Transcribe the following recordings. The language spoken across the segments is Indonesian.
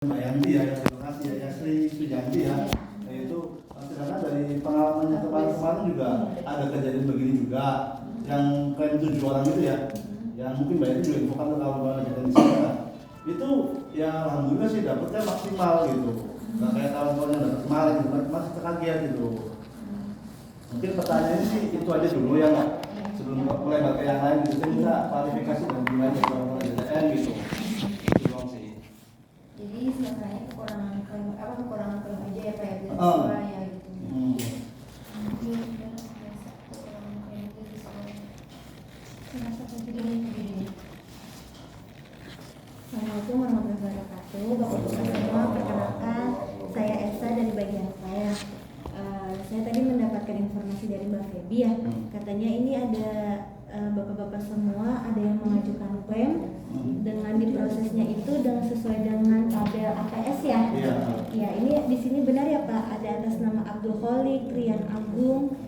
Mbak Yanti ya, terima kasih ya, Yasri Sujanti ya. Itu karena dari pengalamannya kemarin juga ada kejadian begini juga, yang klaim 7 orang itu ya, yang mungkin Mbak Yanti juga infokan ke kawan-kawan kita di sini ya. Itu ya alhamdulillah sih dapatnya maksimal gitu, nggak kayak kawan-kawan yang dapat kemarin gitu, masih terkaget gitu. Mungkin pertanyaannya sih itu aja dulu ya Mbak, sebelum mulai pakai yang lain gitu, saya minta klarifikasi dan gimana kawan-kawan DTN gitu. Jadi sebenarnya kekurangan klaim aja ya Pak ya, siswa ya gitu. Assalamualaikum warahmatullahi wabarakatuh. Bapak-bapak semua, perkenalkan saya Esa dari bagian saya. Saya tadi mendapatkan informasi dari Mbak Febi ya, katanya ini ada bapak-bapak semua ada yang mengajukan klaim dengan diprosesnya itu dengan sesuai dengan tabel APS ya. Ya, ini di sini benar ya Pak, ada atas nama Abdul Kholik, Rian Agung,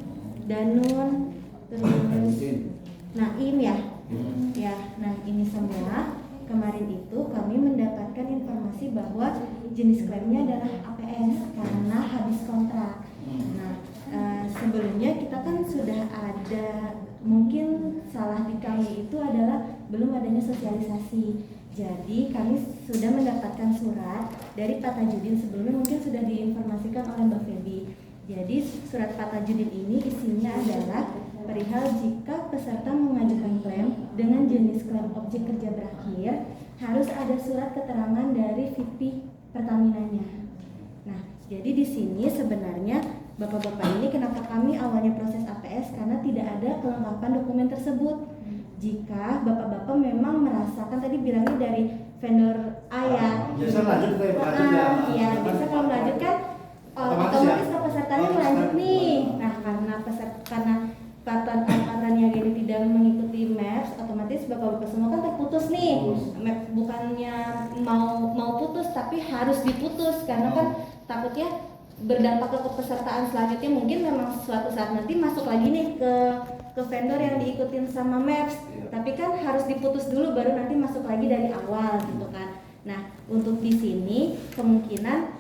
Danun, terus Naim ya. Ya, nah ini semua kemarin itu kami mendapatkan informasi bahwa jenis klaimnya adalah APS karena habis kontrak. Nah, sebelumnya kita kan sudah ada, mungkin salah di kami itu adalah belum adanya sosialisasi. Jadi kami sudah mendapatkan surat dari Pak Tajudin, sebelumnya mungkin sudah diinformasikan oleh Mbak Febi. Jadi surat Pak Tajudin ini isinya adalah perihal jika peserta mengajukan klaim dengan jenis klaim objek kerja berakhir harus ada surat keterangan dari VP Pertamina-nya. Nah, jadi di sini sebenarnya bapak-bapak ini kenapa kami awalnya proses APS karena tidak ada kelengkapan dokumen tersebut. Jika bapak-bapak memang merasakan tadi bilangnya dari vendor A ya, biasa lanjut ke ya biasa kalau melanjutkan otomatis ke pesertanya melanjut nih. Nah, karena partner yang ini tidak mengikuti MAPS, otomatis bapak-bapak semua kan terputus nih. MAPS bukannya mau putus tapi harus diputus karena kan takutnya berdampak ke kepesertaan selanjutnya, mungkin memang suatu saat nanti masuk lagi nih ke vendor yang diikutin sama MAPS, tapi kan harus diputus dulu baru nanti masuk lagi dari awal gitu kan. Nah, untuk di sini kemungkinan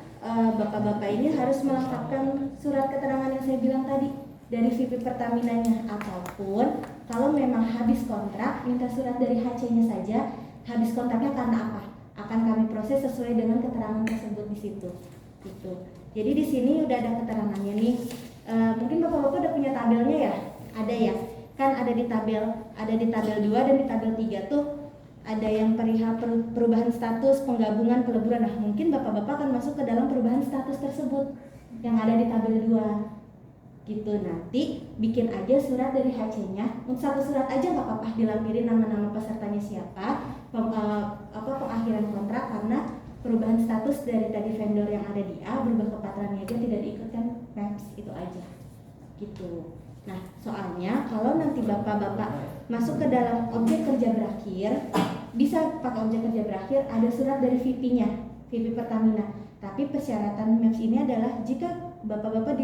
bapak-bapak ini harus melengkapkan surat keterangan yang saya bilang tadi dari VP Pertamina-nya, ataupun kalau memang habis kontrak minta surat dari HC-nya saja. Habis kontraknya karena apa? Akan kami proses sesuai dengan keterangan tersebut di situ. Gitu. Jadi di sini udah ada keterangannya nih. Mungkin bapak-bapak udah punya tabelnya ya? Ada ya? Kan ada di tabel 2 dan di tabel 3 tuh ada yang perihal perubahan status, penggabungan, peleburan. Nah, mungkin bapak-bapak akan masuk ke dalam perubahan status tersebut yang ada di tabel 2. Gitu, nanti bikin aja surat dari HC-nya. Untuk satu surat aja nggak apa-apa, dilampirin nama-nama pesertanya siapa, pengakhiran kontrak karena perubahan status dari tadi vendor yang ada di A berubah ke Patra Niaga tidak diikutkan MAPS, itu aja gitu. Nah, soalnya kalau nanti bapak-bapak masuk ke dalam objek kerja berakhir, bisa pakai objek kerja berakhir ada surat dari VP-nya, VP Pertamina. Tapi persyaratan MAPS ini adalah jika bapak-bapak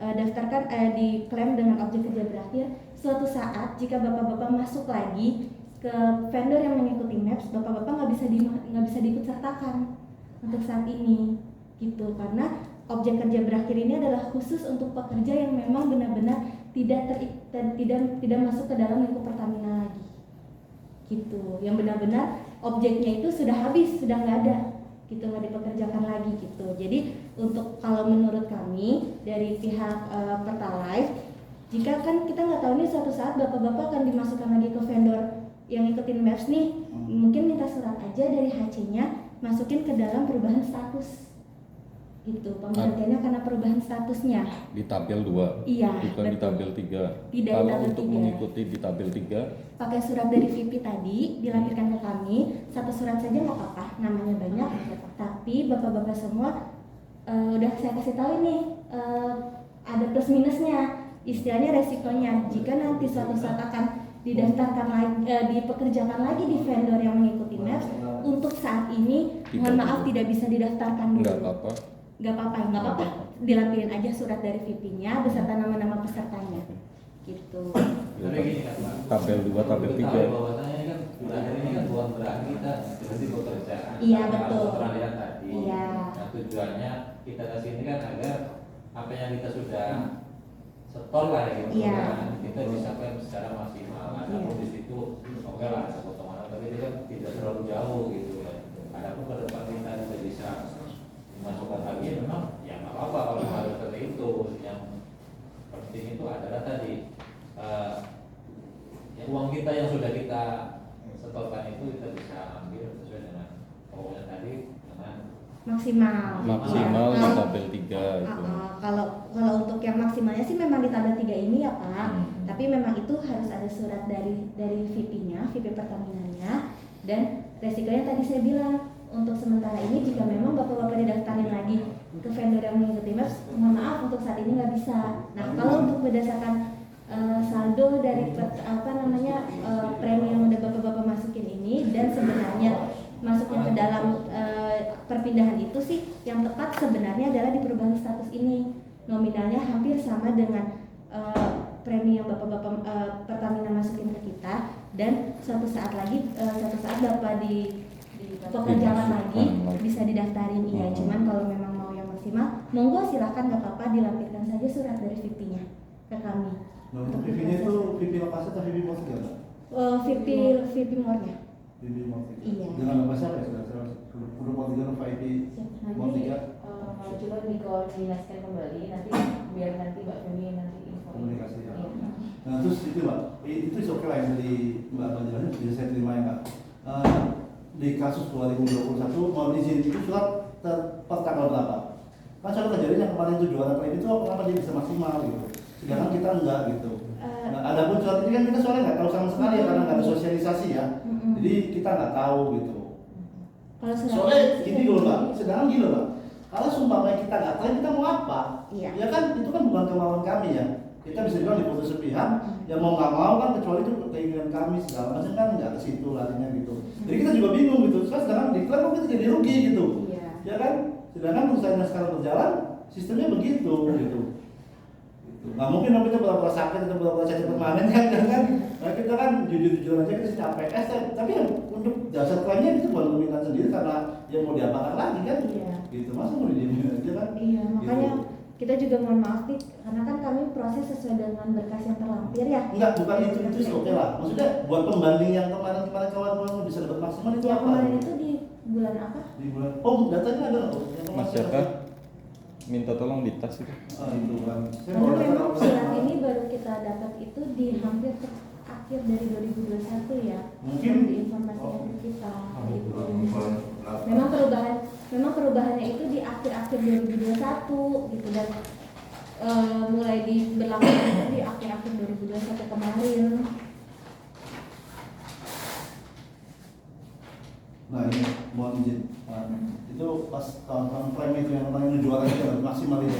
daftarkan diklaim dengan objek kerja berakhir, suatu saat jika bapak-bapak masuk lagi ke vendor yang mengikuti MAPS, bapak-bapak nggak bisa diikut sertakan untuk saat ini gitu, karena objek kerja berakhir ini adalah khusus untuk pekerja yang memang benar-benar tidak masuk ke dalam lingkup Pertamina lagi gitu, yang benar-benar objeknya itu sudah habis, sudah nggak ada gitu, nggak dipekerjakan lagi gitu. Jadi untuk kalau menurut kami dari pihak Pertalite, jika kan kita nggak tahu nih suatu saat bapak-bapak akan dimasukkan lagi ke vendor yang ikutin MAPS nih, mungkin minta surat aja dari HC-nya masukin ke dalam perubahan status gitu, pemberhentiannya karena perubahan statusnya di tabel 2, iya, bukan betul. di tabel 3. Tidak, kalau tabel untuk 3. mengikuti di tabel 3 pakai surat dari VP tadi dilampirkan ke kami, satu surat saja nggak apa-apa, namanya banyak, tapi bapak-bapak semua udah saya kasih tahu ini ada plus minusnya, istilahnya resikonya jika nanti suatu saat akan didaftarkan lagi, dipekerjakan lagi di vendor yang mengikuti MAPS, untuk saat ini mohon maaf tidak bisa didaftarkan dulu. Nggak apa-apa, dilampirin aja surat dari VP-nya beserta nama-nama pesertanya gitu. Tabel 2, tabel 3 berakhir ini kan bukan berarti kita berhenti bekerja. Iya, Karena betul. Pernah lihat tadi. Iya. Nah, tujuannya kita ke sini kan agar apa yang kita sudah setor lah ya gitu Iya. kan, kita bisa kan secara maksimal. Adapun di situ oke lah ada potongan, tapi itu kan tidak terlalu jauh gitu ya. Adapun ke depan kita juga bisa masukkan lagi, memang ya nggak apa-apa kalau harus seperti itu. Yang penting itu adalah tadi ya, uang kita yang sudah kita setorkan itu kita bisa ambil sesuai dengan pokoknya tadi dengan Maksimal. Maksimal Ya. di Kalau- tabel 3 itu. kalau untuk yang maksimalnya sih memang di tabel 3 ini ya Pak. Hmm. Tapi memang itu harus ada surat dari VP-nya, VP Pertamina-nya, dan resikonya tadi saya bilang untuk sementara ini jika memang bapak-bapak didaftarin lagi ke vendor yang mengikuti MAPS, mohon maaf untuk saat ini nggak bisa. Nah kalau untuk berdasarkan saldo dari premi yang udah bapak-bapak masukin ini dan sebenarnya masuknya ke dalam perpindahan itu sih yang tepat sebenarnya adalah di perubahan status ini nominalnya hampir sama dengan premi yang bapak-bapak Pertamina masukin ke kita, dan suatu saat bapak di pekerjaan lagi bisa didaftarin. Iya, cuman kalau memang mau yang maksimal monggo silahkan, nggak apa-apa, dilampirkan saja surat dari VP-nya ke kami. Nah, untuk VP-nya itu VP lokasi atau VP Motiga? VP more-nya. VP Motiga. Iya. Dengan nama siapa ya sudah Kudu Motiga atau VP Motiga? Coba dikoordinasikan kembali nanti biar nanti Mbak Femi nanti info. Komunikasi ya. Iya. Nah terus itu Mbak, itu oke lah yang tadi Mbak penjelasan bisa saya terima ya Mbak. Di kasus 2021 mohon izin itu surat per tanggal berapa? Kan soal kejadian yang kemarin tujuan klaim itu kenapa dia bisa maksimal gitu, sedangkan kita enggak gitu. Nah, ada pun surat ini kan kita soalnya nggak tahu sama sekali ya, karena nggak ada sosialisasi ya, jadi kita nggak tahu gitu. Kalau surat Soalnya gini loh Mbak, sedangkan gini loh Mbak, kalau sumpah kita nggak klaim kita mau apa? Iya. Ya kan itu kan bukan kemauan kami ya. Kita bisa bilang diputus sepihak, ya mau nggak mau kan, kecuali itu keinginan kami segala macam kan nggak ke situ larinya gitu. Jadi kita juga bingung gitu. Terus sedangkan diklaim kok kita jadi rugi gitu. Iya. Ya kan? Sedangkan perusahaan sekarang berjalan sistemnya begitu gitu. Nggak mungkin dong kita pura-pura sakit atau pura-pura cacat permanen kan? Nah, kita kan jujur-jujur aja kita capek. Tapi yang untuk jasa klaimnya itu bukan permintaan sendiri karena yang mau diapakan lagi kan? Iya. Gitu masa mau didiemin aja kan? Iya, makanya Gitu. kita juga mohon maaf nih, karena kan kami proses sesuai dengan berkas yang terlampir ya. Enggak, bukan itu sih oke lah. Maksudnya buat pembanding yang kemarin kawan-kawan bisa dapat maksimal itu Yang apa? kemarin itu di bulan apa? Di bulan. Oh, datanya ada nggak? Yang kemarin Mas Jaka minta tolong di tas itu. Itu kan. Saya Karena mau memang daftar surat apa? ini baru kita dapat itu di hampir akhir dari 2021 ya. Mungkin. Yang diinformasikan ke kita. Gitu. Memang perubahannya itu di akhir-akhir 2021 gitu, dan mulai diberlakukan itu di akhir-akhir 2021 kemarin. Nah ini mohon izin. Nah, itu pas tahun-tahun klaim itu yang kemarin juara itu kan maksimal itu.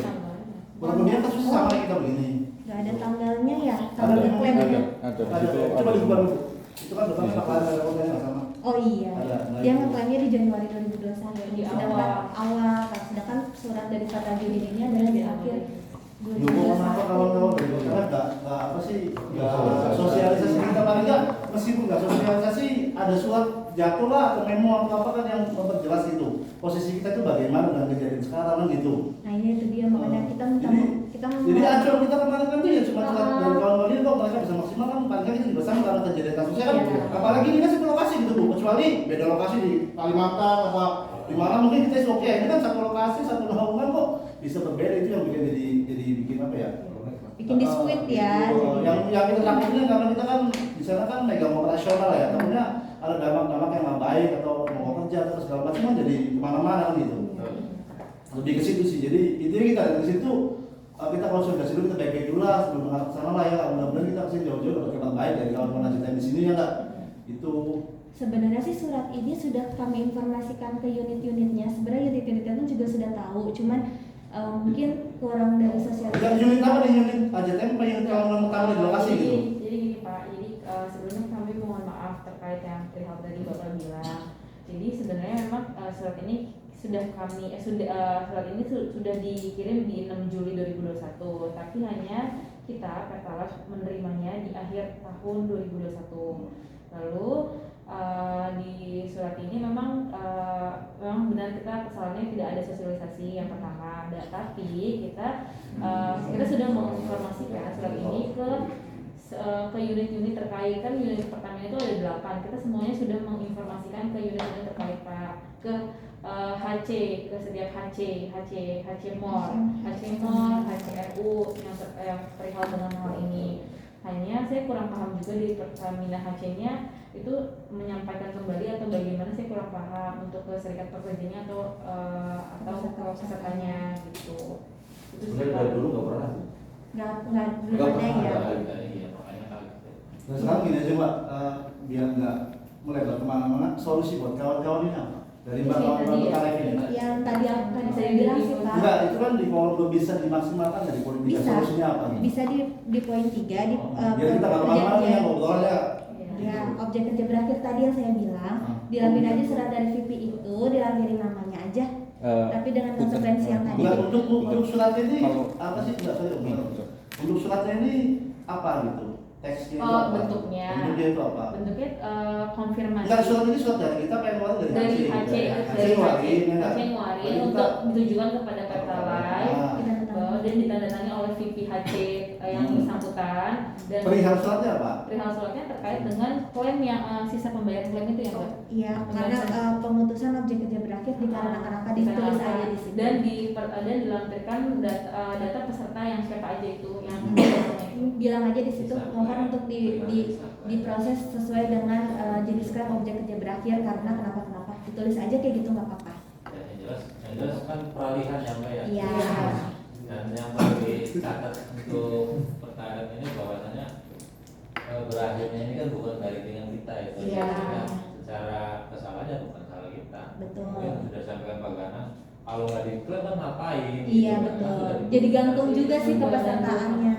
Kemudian kasusnya sama kayak kita begini. Gak ada tanggalnya ya, Ada, tanggal klaim ada. ya. Ada di Ada, situ. coba Ada dibuka semua. dulu. Itu kan depan apa ada kontennya nggak sama. Oh iya, Ada, nah dia itu. ngeklaimnya di Januari 2021 Di sedangkan awal, sedangkan surat dari Pak Tajudin ini adalah di akhir Dukung apa kawan-kawan dari karena nggak apa sih nggak sosialisasi kita paling nggak, meskipun nggak sosialisasi ada surat jatuh lah atau memo atau apa kan yang memperjelas itu posisi kita itu bagaimana dengan kejadian sekarang kan gitu. Nah ini itu dia, makanya kita minta Jadi acuan kita kemarin kan tuh ya cuma surat dari kawan-kawan ini kok mereka bisa maksimal kan paling nggak kita juga sama karena kejadian kasusnya kan. Iya. Apalagi ini kan satu lokasi gitu Bu, kecuali beda lokasi di Kalimantan apa di mana mungkin kita oke, ini kan satu lokasi satu naungan kok bisa berbeda, itu yang bikin jadi bikin apa ya? bikin dispute ya. Yang kita takutin karena kita kan di sana kan megang operasional ya, takutnya ada dampak-dampak yang nggak baik atau mau kerja atau segala macam kan jadi kemana-mana kan gitu. Lebih ke situ sih, jadi intinya kita dari situ kita konsultasi dulu, kita baik-baik dulu lah sebelum mengarah ke sana lah ya, mudah-mudahan kita kesini jauh-jauh dapat kabar baik dari kawan-kawan lanjutan di sini ya nggak? Itu Sebenarnya sih surat ini sudah kami informasikan ke unit-unitnya. Sebenarnya unit-unitnya pun juga sudah tahu, cuman mungkin kurang dari yang sosialisasi. unit apa nih, unit AJTM apa yang kawan pertama di lokasi gitu? Jadi gini Pak, jadi sebelumnya kami mohon maaf terkait yang perihal tadi Bapak bilang. Jadi sebenarnya memang surat ini sudah surat ini sudah dikirim di 6 Juli 2021, tapi hanya kita Pertalite menerimanya di akhir tahun 2021. Lalu di surat ini memang benar kita kesalahannya tidak ada sosialisasi yang pertama, tapi kita sudah menginformasikan surat ini ke unit-unit terkait. Kan unit pertama itu ada 8, kita semuanya sudah menginformasikan ke unit-unit terkait Pak, ke HC, ke setiap HC Mor, HCRU yang perihal dengan hal ini. Hanya saya kurang paham juga di Pertamina HC-nya itu menyampaikan kembali atau bagaimana, saya kurang paham untuk ke serikat pekerjanya atau ke pesertanya gitu. Itu Sebenarnya dari dulu nggak pernah. nggak belum ada ya. Iya, makanya kaget. Nah sekarang gini aja Mbak, biar nggak melebar kemana-mana, solusi buat kawan-kawan ini apa? Dari Mbak kawan-kawan terkait ini. Yang tadi saya bilang sih Pak. Enggak, itu kan di kolom bisa dimaksimalkan dari poin 3, Bisa. solusinya apa? Bisa di poin 3 di Biar kita nggak kemana-mana nih, ngobrol aja. Ya, objek kerja berakhir tadi yang saya bilang, dilampir aja surat dari VP itu, dilampirin namanya aja. Tapi dengan konsekuensi yang tadi. Enggak, untuk suratnya ini Kalau- apa sih? Enggak tahu. Untuk suratnya ini apa gitu? Teksnya itu Oh, apa? bentuknya. Bentuknya itu apa? Bentuknya konfirmasi. Enggak, surat ini surat dari kita pengen keluar dari dari HC ngeluarin untuk ditujukan kepada Pertalite dan ditandatangani oleh VP HC yang bersangkutan, dan perihal suratnya apa? perihal suratnya terkait dengan klaim yang sisa pembayaran klaim itu ya Mbak. Iya, karena pemutusan objek kerja berakhir dikarenakan apa ditulis aja di situ. Dan dilampirkan data peserta yang siapa aja itu yang Bilang aja di situ mohon untuk diproses sesuai dengan jenis klaim objek kerja berakhir karena kenapa ditulis aja kayak gitu nggak apa-apa. Dan yang jelas kan peralihan ya Mbak ya. Iya. Dan yang perlu dicatat untuk perkara ini bahwasanya berakhirnya ini kan bukan dari dengan kita ya. Iya. Secara kesalahannya bukan salah kita. Betul. Mungkin sudah sampaikan Pak Gana, kalau nggak diklaim kan ngapain? Iya Gitu kan. betul. Sudah dibuka. Jadi gantung juga sih kepesertaannya.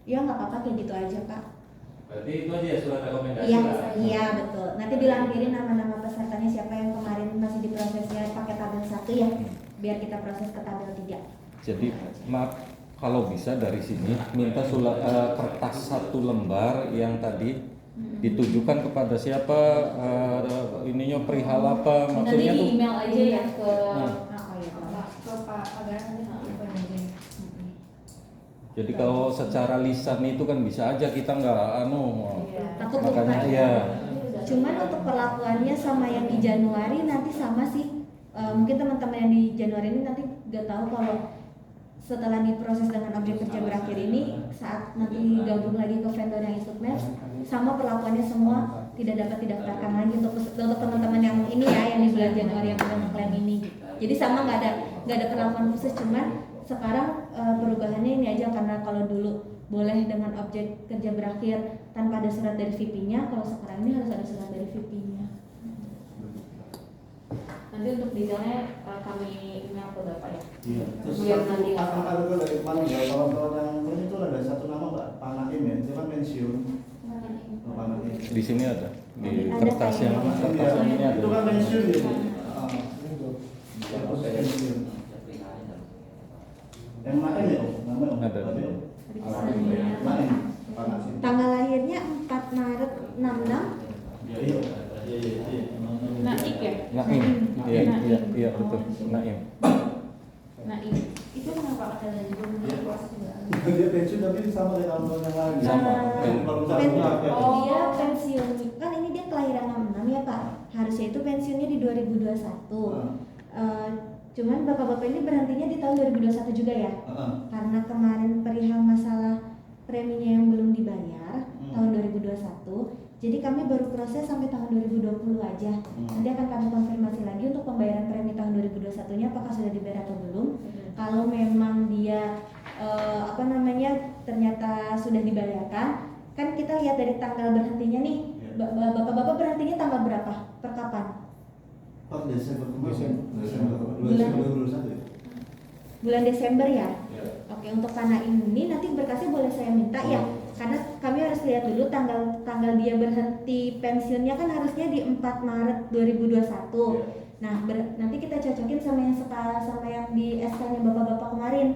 Ya nggak apa-apa kayak gitu aja Pak. Berarti itu aja ya surat rekomendasi Iya, lah. iya betul. Nanti dilampirin nama-nama pesertanya siapa yang kemarin masih diprosesnya pakai tabel 1 ya, biar kita proses ke tabel 3. Jadi maaf, kalau bisa dari sini minta kertas 1 lembar yang tadi ditujukan kepada siapa, ininya perihal apa, nanti maksudnya di tuh. email aja ya ke Ke Pak Agaran Jadi kalau secara lisan itu kan bisa aja kita nggak Takut makanya lupa. ya. Cuman untuk perlakuannya sama yang di Januari nanti sama sih. Mungkin teman-teman yang di Januari ini nanti nggak tahu kalau setelah diproses dengan objek kerja berakhir ini, saat nanti gabung lagi ke vendor yang ikut MEPS, sama perlakuannya semua tidak dapat didaftarkan lagi untuk teman-teman yang ini ya, yang di bulan Januari yang punya klaim ini. Jadi sama nggak ada perlakuan khusus, cuman sekarang perubahannya ini aja karena kalau dulu boleh dengan objek kerja berakhir tanpa ada surat dari VP-nya, kalau sekarang ini harus ada surat dari VP-nya. nanti untuk detailnya kami email ke Bapak ya. Iya. Terus Biar satu nanti akan ada dari kemarin ya kawan-kawan yang lain itu ada satu nama Mbak Panaim ya, itu kan pensiun. Panaim. Di sini ada di Ada kertas yang kayaknya. ini ada. Itu kan pensiun gitu. Kalau saya Pensiun. Yang Maim ya, nama Om. Ada. Maim. Panaim. Tanggal lahirnya 4 Maret 66. Iya. Naik ya? Naim. Iya betul. Naim. Naik. Itu kenapa ada lagi belum diproses juga? Dia pensiun tapi sama kayak kawan-kawan yang lain. Sama. Baru Oh, dia pensiun. Kan ini dia kelahiran 66 ya Pak. Harusnya itu pensiunnya di 2021. Cuman bapak-bapak ini berhentinya di tahun 2021 juga ya. Karena kemarin perihal masalah preminya yang belum dibayar tahun 2021. Jadi kami baru proses sampai tahun 2020 aja. Nanti akan kami konfirmasi lagi untuk pembayaran premi tahun 2021-nya apakah sudah dibayar atau belum. Kalau memang dia ternyata sudah dibayarkan, kan kita lihat dari tanggal berhentinya nih. Bapak-bapak berhentinya tanggal berapa? Per kapan? Oh, Desember kemarin. Bulan. 2021 ya. Bulan Desember ya? Iya. Oke, untuk Panaim ini nanti berkasnya boleh saya minta ya, karena kami harus lihat dulu tanggal dia berhenti pensiunnya kan harusnya di 4 Maret 2021. Nah, nanti kita cocokin sama yang di SK-nya bapak-bapak kemarin.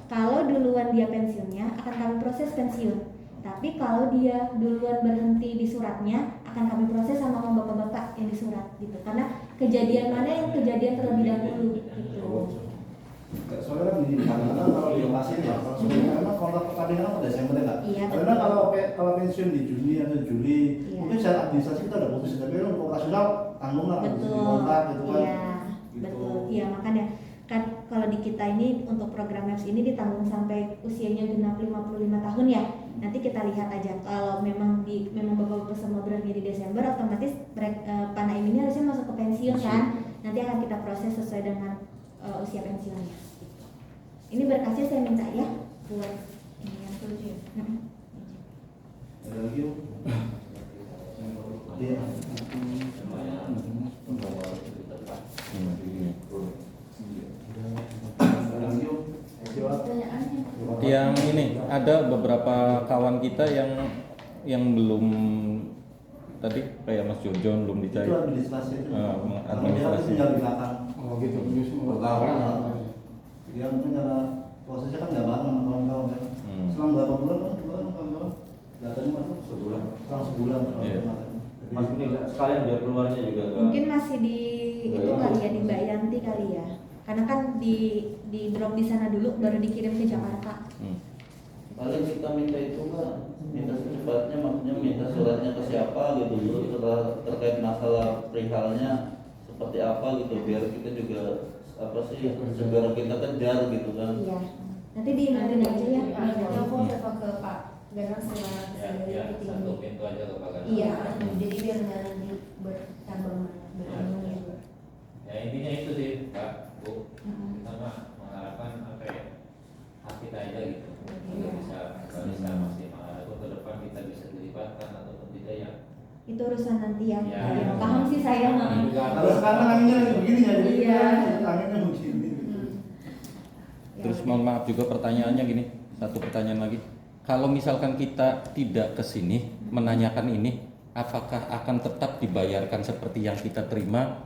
Kalau duluan dia pensiunnya akan kami proses pensiun. Tapi kalau dia duluan berhenti di suratnya, akan kami proses sama bapak-bapak yang di surat gitu. Karena kejadian mana yang kejadian terlebih dahulu gitu. Soalnya kan gini, kadang-kadang kalau di lokasi ya, kalau sebenarnya memang kontrak perkawinan kan Desember ya nggak? Iya, Karena betul. kalau pensiun di Juni atau Juli, Iya. mungkin secara administrasi kita udah putus, tapi untuk operasional tanggung lah, harus Betul. dikontrak gitu kan. Iya, Gitu. betul. Iya, makanya kan kalau di kita ini untuk program MAPS ini ditanggung sampai usianya genap 55 tahun ya. Nanti kita lihat aja kalau memang bapak-bapak semua berhenti di Desember, otomatis Pak Naim ini harusnya masuk ke pensiun kan. Nanti akan kita proses sesuai dengan usia pensiunnya. Ini berkasnya saya minta ya buat ini yang setuju. Ada lagi? Iya. Ada lagi? Yang ini ada beberapa kawan kita yang belum tadi kayak Mas Jojon belum Itu dicair. administrasi itu. Administrasi. Administrasi tinggal di belakang. Oh gitu, Dia mungkin karena prosesnya kan nggak bareng sama kawan-kawan kan. Selang berapa bulan kan kawan-kawan? Datanya masuk sebulan. Selang sebulan. Iya. Mas ini sekalian biar keluarnya juga Mungkin masih di itu kali ya di Mbak Yanti kali ya. Karena kan di drop di sana dulu baru dikirim ke Jakarta. Paling kita minta itu Mbak, minta secepatnya, maksudnya minta suratnya ke siapa gitu dulu terkait masalah perihalnya seperti apa gitu, biar kita juga apa sih segera kita kejar gitu kan. Iya. Nanti diingatin aja ya. Aku telepon ke Pak Galang sama sendiri ya, gitu. satu pintu aja ke Pak Galang. Iya, jadi biar nggak nanti bertambah berbingung gitu. Ya intinya itu sih Pak Bu, kita mah mengharapkan apa ya, hak kita aja gitu. Kalau bisa maksimal, atau ke depan kita bisa dilibatkan ataupun tidak ya. Itu urusan nanti ya. Ya. Yang paham sih saya mah. Kalau sekarang anginnya lagi begini ya, jadi Iya. anginnya begini. Terus mohon maaf juga pertanyaannya gini, satu pertanyaan lagi. Kalau misalkan kita tidak ke sini menanyakan ini, apakah akan tetap dibayarkan seperti yang kita terima?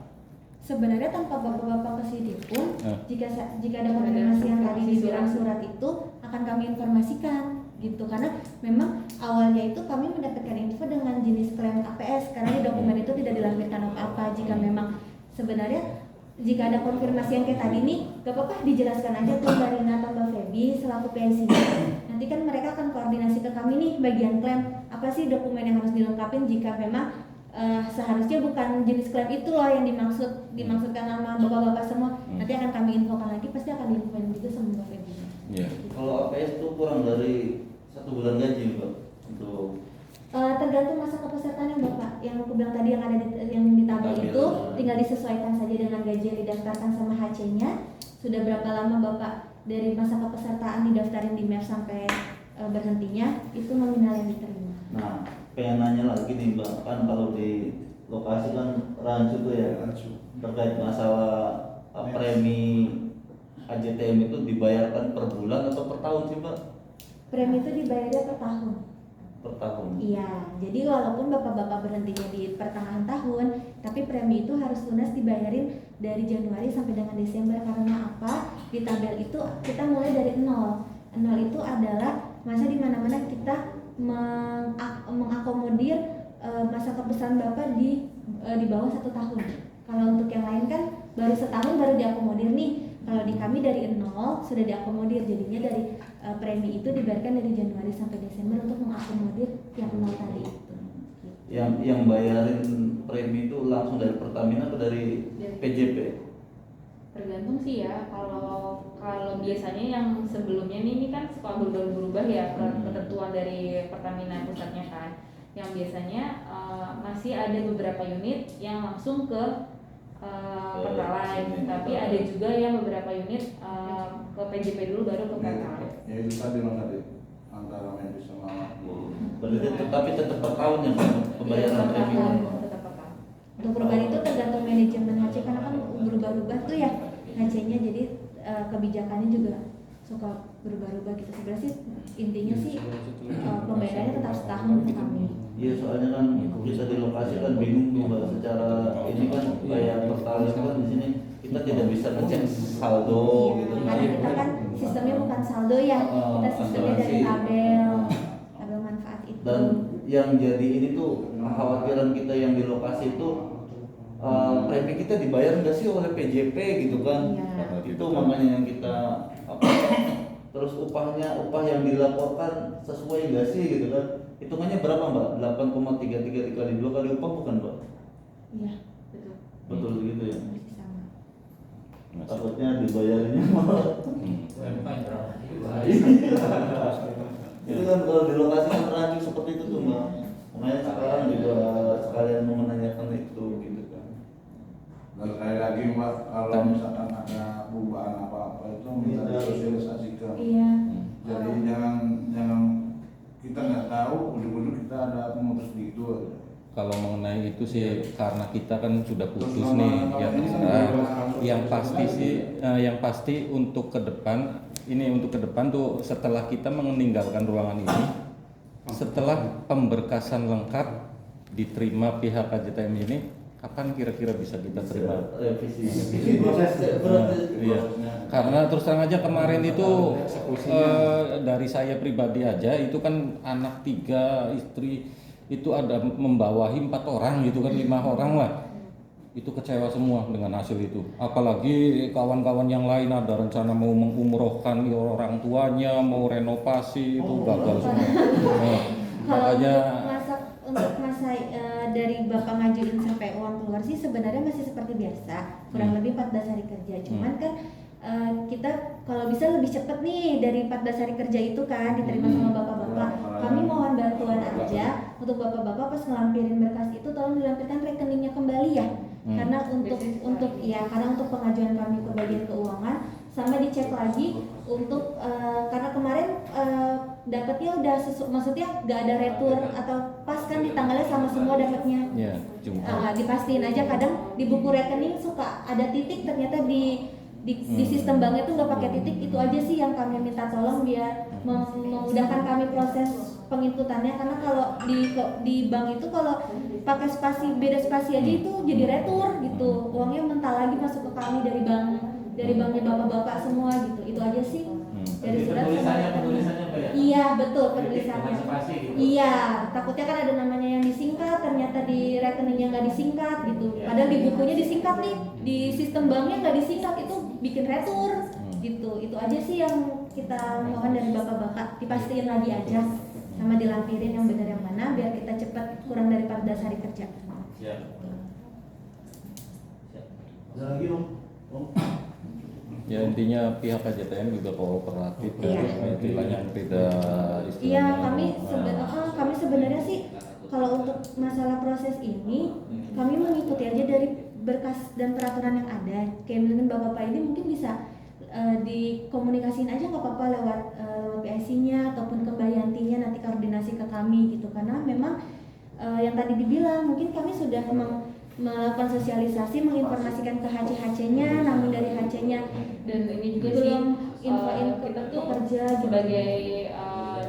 Sebenarnya tanpa bapak-bapak ke sini pun, jika ada konfirmasi yang tadi dibilang surat itu akan kami informasikan gitu, karena memang awalnya itu kami mendapatkan info dengan jenis klaim APS karena di dokumen itu tidak dilampirkan apa-apa. Jika memang sebenarnya jika ada konfirmasi yang kayak tadi nih, gak apa-apa dijelaskan aja tuh Mbak Rina atau Mbak Feby selaku PNC. Nanti kan mereka akan koordinasi ke kami nih bagian klaim apa sih dokumen yang harus dilengkapin jika memang seharusnya bukan jenis klaim itu loh yang dimaksudkan nama bapak-bapak semua. Nanti akan kami infokan lagi, pasti akan diinfokan juga sama Mbak Feby. Iya. Kalau APS itu kurang dari 1 bulan gaji Mbak untuk Tergantung masa kepesertaan yang Bapak, yang aku bilang tadi yang ada yang di tabel Tabel. itu tinggal disesuaikan saja dengan gaji yang didaftarkan sama HC-nya. Sudah berapa lama Bapak dari masa kepesertaan didaftarin di MEF sampai berhentinya, itu nominal yang diterima. Nah, pengen nanya lagi nih Mbak, kan kalau di lokasi kan rancu tuh ya, terkait masalah premi AJTM itu dibayarkan per bulan atau per tahun sih Mbak? Premi itu dibayarnya per tahun. Per tahun. Iya, jadi walaupun bapak-bapak berhentinya di pertengahan tahun, tapi premi itu harus lunas dibayarin dari Januari sampai dengan Desember. Karena apa? Di tabel itu kita mulai dari 0. 0 itu adalah masa di mana-mana kita mengakomodir masa kepesertaan bapak di bawah 1 tahun. Kalau untuk yang lain kan baru setahun baru diakomodir nih. Kalau di kami dari 0 sudah diakomodir, jadinya dari premi itu dibayarkan dari Januari sampai Desember untuk mengakomodir yang 0 tadi itu. Yang bayarin premi itu langsung dari Pertamina atau dari PJP? Tergantung sih ya. Kalau biasanya yang sebelumnya ini kan suka berubah-ubah ya ketentuan dari Pertamina pusatnya kan. Yang biasanya masih ada beberapa unit yang langsung ke Pertalite, tapi ada juga yang beberapa unit ke PJP dulu baru ke Pertalite. Ya itu tadi Mas tadi antara medis sama Berarti tapi tetap per tahun ya Pak, pembayaran premi. Tetap per tahun. Untuk perubahan itu tergantung manajemen HC karena kan berubah-ubah tuh ya HC-nya, jadi kebijakannya juga suka berubah-ubah gitu. Sebenarnya sih intinya sih pembayarannya tetap setahun untuk kami. Iya soalnya kan kita di lokasi kan bingung tuh Mbak, secara ini kan kayak Pertalite kan di sini kita tidak bisa ngecek saldo gitu. Karena kita kan sistemnya bukan saldo ya, kita sistemnya dari tabel manfaat Dan yang jadi ini tuh kekhawatiran kita yang di lokasi itu premi kita dibayar nggak sih oleh PJP gitu kan? Iya. Itu makanya yang kita apa, terus upah yang dilaporkan sesuai nggak sih gitu kan? Hitungannya berapa Mbak? 8,33 dikali 2 kali upah bukan Mbak? Iya, Betul. Betul gitu ya? masih sama. Takutnya dibayarnya malah. Bukan berapa? Itu kan kalau di lokasi yang terlanjur seperti itu tuh Mbak. Makanya sekarang juga sekalian mau menanyakan itu gitu kan. Dan sekali lagi Mbak, kalau misalkan ada perubahan apa-apa itu minta disosialisasikan. Iya. Jadi jangan kita nggak tahu, ujung-ujung kita ada memutus gitu aja. Kalau mengenai itu sih karena kita kan sudah putus nih ya terserah. Yang pasti untuk ke depan tuh setelah kita meninggalkan ruangan ini, setelah pemberkasan lengkap diterima pihak KJTM ini, kapan kira-kira bisa kita terima? Revisi. Proses. Iya. Karena terus terang aja kemarin itu dari saya pribadi aja itu kan anak 3, istri itu ada membawahi 4 orang gitu kan, 5 orang lah. Itu kecewa semua dengan hasil itu. Apalagi kawan-kawan yang lain ada rencana mau mengumrohkan orang tuanya, mau renovasi itu gagal semua. Kalau Makanya untuk masa dari Bapak ngajuin sampai uang keluar sih sebenarnya masih seperti biasa, kurang lebih 14 hari kerja. Cuman kan kita kalau bisa lebih cepat nih dari 14 hari kerja itu kan diterima sama bapak-bapak. Kami mohon bantuan aja untuk bapak-bapak pas ngelampirin berkas itu tolong dilampirkan rekeningnya kembali ya. Karena karena untuk pengajuan kami ke bagian keuangan sama dicek lagi untuk karena kemarin dapatnya udah maksudnya nggak ada retur atau pas kan di tanggalnya sama semua dapatnya. ya cuma Dipastiin aja kadang di buku rekening suka ada titik ternyata di sistem banknya tuh nggak pakai titik. Itu aja sih yang kami minta tolong biar memudahkan kami proses penginputannya, karena kalau di bank itu kalau pakai spasi beda spasi aja itu jadi retur gitu, uangnya mental lagi masuk ke kami dari banknya bapak-bapak semua gitu. Itu aja sih dari surat sama Penulisannya Mbak ya? Iya betul, penulisannya. Spasi gitu. Iya, takutnya kan ada namanya yang disingkat, ternyata di rekeningnya nggak disingkat gitu. Padahal di bukunya disingkat nih, di sistem banknya nggak disingkat, itu bikin retur gitu. Itu aja sih yang kita mohon dari bapak-bapak, dipastiin lagi aja sama dilampirin yang benar yang mana biar kita cepat kurang dari 14 hari kerja. Siap. Ada lagi Om? ya intinya pihak KJTM juga kooperatif Iya. istilahnya beda Iya, kami sebenarnya sih kalau untuk masalah proses ini kami mengikuti aja dari berkas dan peraturan yang ada. Kayak misalkan bapak-bapak ini mungkin bisa dikomunikasiin aja nggak apa-apa lewat PSI-nya ataupun ke Mbak Yantinya nanti koordinasi ke kami gitu, karena memang yang tadi dibilang mungkin kami sudah melakukan sosialisasi, menginformasikan ke HC-HC-nya, namun dari HC-nya Dan ini juga belum sih info kita tuh kerja sebagai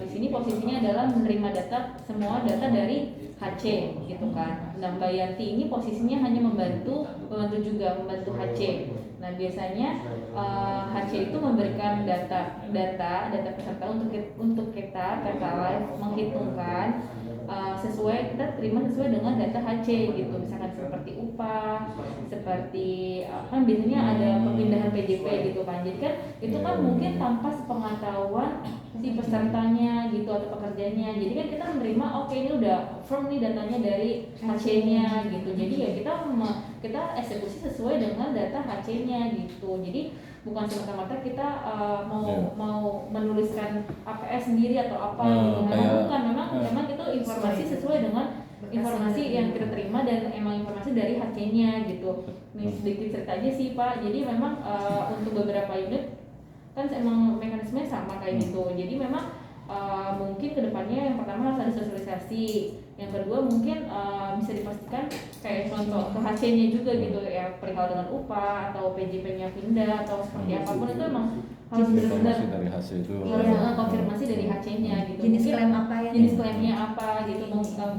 di sini posisinya adalah menerima semua data dari HC gitu kan. Nah Mbak Yanti ini posisinya hanya membantu membantu HC. Nah biasanya HC itu memberikan data peserta untuk kita Live menghitungkan sesuai, kita terima sesuai dengan data HC gitu, misalkan seperti upah, seperti kan biasanya ada perpindahan PJP gitu kan. Jadi kan itu kan mungkin tanpa sepengetahuan si pesertanya gitu atau pekerjanya. Jadi kan kita menerima oke ini udah firm nih datanya dari HC-nya gitu. Jadi ya kita eksekusi sesuai dengan data HC-nya gitu. Jadi bukan semata-mata kita mau menuliskan APS sendiri atau apa gitu. Bukan, memang itu informasi sesuai dengan informasi yang kita terima dan emang informasi dari HC-nya gitu. Nih sedikit cerita aja sih Pak. Jadi memang untuk beberapa unit kan emang mekanismenya sama kayak gitu. Jadi memang mungkin kedepannya yang pertama harus ada sosialisasi, yang kedua mungkin bisa dipastikan kayak contoh ke HC-nya juga gitu ya, perihal dengan upah atau PJP-nya pindah atau seperti apapun itu emang harus benar-benar konfirmasi dari hasil itu konfirmasi dari HC-nya gitu. jenis Mungkin klaim apa ya, jenis klaimnya apa gitu.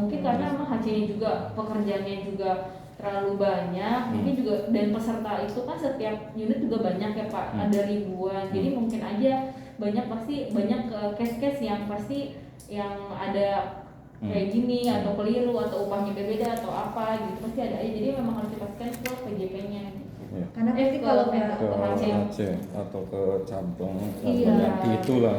Mungkin karena emang HC-nya juga pekerjaannya juga terlalu banyak, mungkin juga, dan peserta itu kan setiap unit juga banyak ya Pak, ada ribuan. Jadi mungkin aja pasti banyak case-case yang pasti yang ada kayak gini atau keliru atau upahnya berbeda atau apa gitu pasti ada aja. Jadi memang harus dipastikan ke PJP-nya. Iya. Karena pasti kalau Ke HC. HC atau ke cabang Iya. ganti itulah.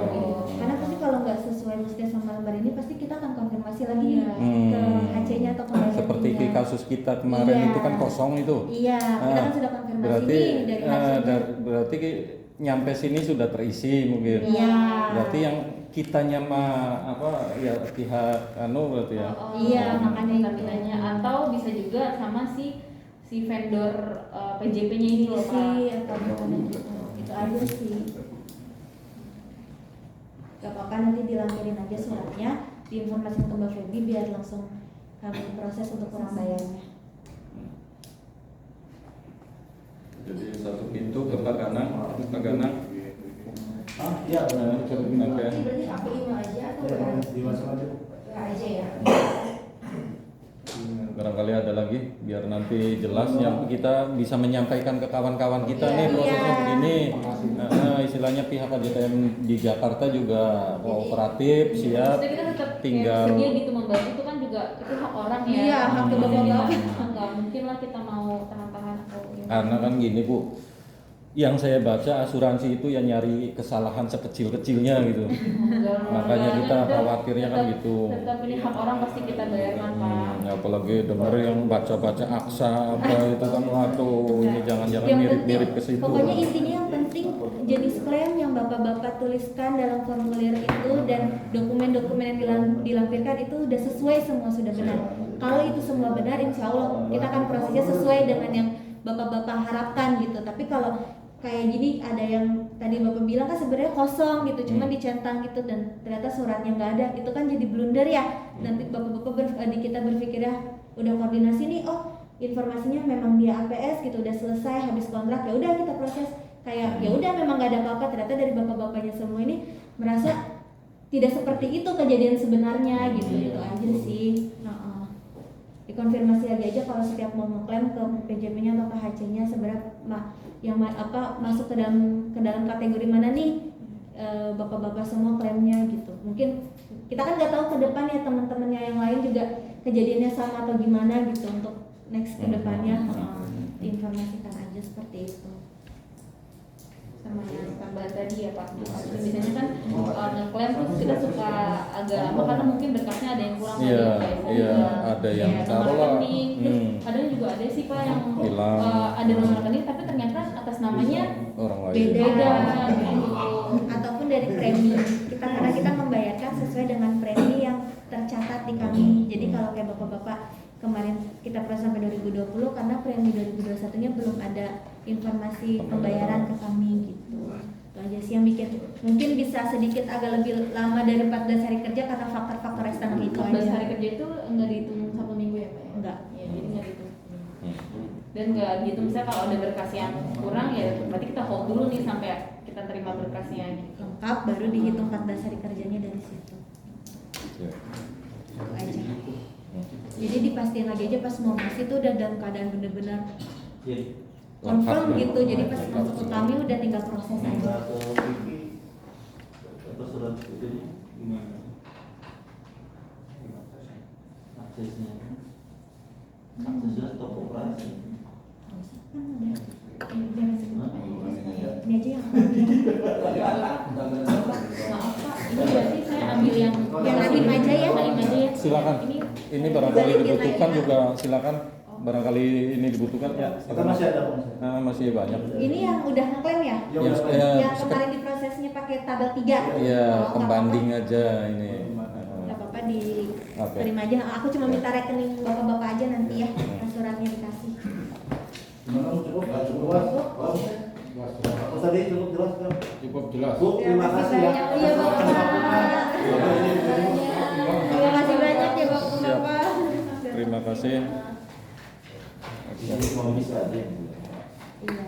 karena pasti kalau nggak sesuai maksudnya sama lembar ini pasti kita akan konfirmasi lagi Iya. ke HC-nya atau ke Seperti bagiannya. kasus kita kemarin Iya. itu kan kosong itu. Iya, kita kan Ah, sudah konfirmasi berarti nih dari HC-nya. berarti nyampe sini sudah terisi mungkin. Iya. Berarti yang kitanya apa ya pihak berarti ya. Iya, makanya itu. Pertamina-nya atau bisa juga sama si vendor PJP-nya ini loh Pak. Isi atau gimana gitu. Itu aja sih. Gak apa-apa, nanti dilampirin aja suratnya, diinformasikan ke Mbak Feby biar langsung kami proses untuk kurang bayarnya. Jadi satu pintu ke Pak Ganang. Ah, iya, benar. Oke. Berarti aku email aja atau Di WhatsApp aja. aja ya? Barangkali ada lagi biar nanti jelas yang kita bisa menyampaikan ke kawan-kawan kita nih prosesnya Iya. begini. Istilahnya pihak AJTM di Jakarta juga kooperatif siap. Maksudnya kita tetap tinggal- kayak bersedia gitu membantu itu kan juga itu hak orang ya. Iya, hak Jadi bapak-bapak. nggak mungkin lah kita mau tahan-tahan atau gimana. Karena kan gini Bu, yang saya baca asuransi itu yang nyari kesalahan sekecil-kecilnya gitu. Makanya kita khawatirnya kan gitu. Tetap ini hak orang pasti kita bayarkan Pak. Apalagi denger yang baca-baca aksa apa itu kan waduh ini jangan-jangan Yang mirip-mirip ke penting, situ. pokoknya intinya yang penting jenis klaim yang bapak-bapak tuliskan dalam formulir itu dan dokumen-dokumen yang dilampirkan itu udah sesuai semua sudah benar. Kalau itu semua benar, insya Allah kita akan prosesnya sesuai dengan yang bapak-bapak harapkan gitu. Tapi kalau kayak gini ada yang tadi bapak bilang kan sebenarnya kosong gitu, cuma dicentang gitu dan ternyata suratnya nggak ada, itu kan jadi blunder ya. Nanti bapak-bapak kita berpikirnya udah koordinasi nih, oh informasinya memang dia APS gitu, udah selesai habis kontrak ya udah kita proses kayak ya udah memang nggak ada apa-apa. Ternyata dari bapak-bapaknya semua ini merasa tidak seperti itu kejadian sebenarnya gitu, itu aja sih. Dikonfirmasi lagi aja kalau setiap mau ngeklaim ke PJP-nya atau ke HC-nya sebenarnya masuk ke dalam kategori mana nih bapak-bapak semua klaimnya gitu. Mungkin kita kan nggak tahu ke depan ya teman-temannya yang lain juga kejadiannya sama atau gimana gitu, untuk next ke depannya diinformasikan aja seperti itu. Sama yang tambahan tadi ya Pak. Biasanya kan ngeklaim tuh kita suka agak lama karena mungkin berkasnya ada yang kurang Iya, ada yang iya, ada yang nomor taruhlah, rekening. Terus kadang juga ada sih Pak yang hilang. ada nomor rekening tapi ternyata atas namanya Orang lain. beda gitu. Ataupun dari premi kita, karena kita membayarkan sesuai dengan premi yang tercatat di kami. Jadi kalau kayak bapak-bapak kemarin kita proses sampai 2020 karena premi 2021-nya belum ada informasi pembayaran ke kami gitu. Itu aja sih yang bikin mungkin bisa sedikit agak lebih lama dari 14 hari kerja karena faktor-faktor eksternal itu 14 aja. hari kerja itu enggak dihitung 1 minggu ya Pak ya? Enggak. Ya, jadi enggak dihitung. Dan enggak gitu, misalnya kalau ada berkas yang kurang ya berarti kita hold dulu nih sampai kita terima berkasnya gitu. Lengkap baru dihitung 14 hari kerjanya dari situ. Ya. Itu aja. Jadi dipastiin lagi aja pas mau masuk itu udah dalam keadaan bener-bener confirm Lengkap, gitu. Jadi pas lengkap. masuk ke kami udah tinggal proses aja. Apa surat itu gimana? Aksesnya stop operasi. Ini aja yang Maaf Pak, ini berarti saya ambil yang lain aja ya. lain aja ya. Silakan. Ini barangkali dibutuhkan juga silakan. Barangkali ini dibutuhkan ya. Kita masih ada Pak. Masih banyak. Ini yang udah ngeklaim ya? Yang Yang kemarin diprosesnya pakai tabel 3. Iya, pembanding aja ini. Gak apa-apa Oke. terima aja. Aku cuma minta rekening bapak-bapak aja nanti ya. Suratnya dikasih. Gimana, cukup? Cukup? Apa tadi cukup jelas kan? Cukup jelas. Bu, terima kasih ya. Iya bapak. Terima kasih banyak ya bapak-bapak. Terima kasih. Jadi mau bisa aja. Iya.